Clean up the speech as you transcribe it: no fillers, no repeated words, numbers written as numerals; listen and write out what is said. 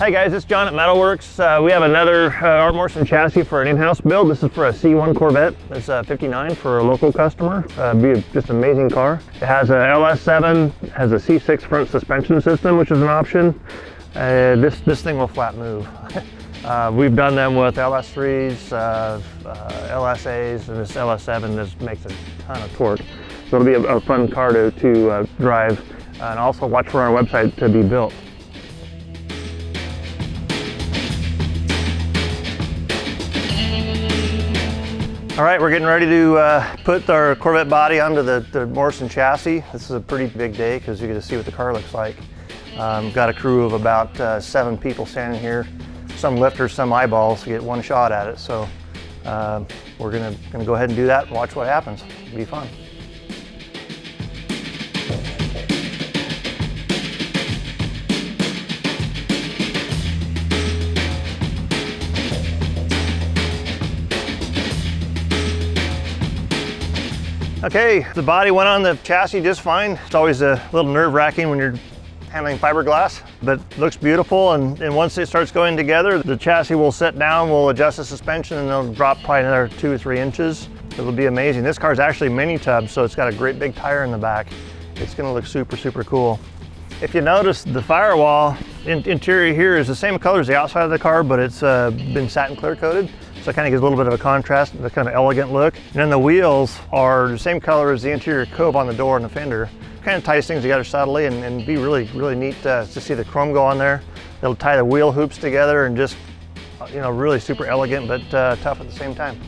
Hey guys, it's John at MetalWorks. We have another Art Morrison chassis for an in-house build. This is for a C1 Corvette. It's 59 for a local customer. Be just an amazing car. It has a LS7, has a C6 front suspension system, which is an option. This thing will flat move. We've done them with LS3s, LSAs, and this LS7 just makes a ton of torque. So it'll be a fun car to drive, and also watch for our website to be built. All right, we're getting ready to put our Corvette body onto the Morrison chassis. This is a pretty big day because you get to see what the car looks like. Got a crew of about 7 people standing here, some lifters, some eyeballs to get one shot at it. So we're gonna go ahead and do that and watch what happens. It'll be fun. Okay, the body went on the chassis just fine. It's always a little nerve-wracking when you're handling fiberglass, but looks beautiful. And once it starts going together, the chassis will sit down, we'll adjust the suspension, and it'll drop probably another 2 or 3 inches. It'll be amazing. This car is actually mini tub, so it's got a great big tire in the back. It's gonna look super, super cool. If you notice, the firewall interior here is the same color as the outside of the car, but it's been satin clear coated. So it kind of gives a little bit of a contrast, a kind of elegant look. And then the wheels are the same color as the interior cove on the door and the fender. Kind of ties things together subtly and be really, really neat to see the chrome go on there. It'll tie the wheel hoops together and just, you know, really super elegant, but tough at the same time.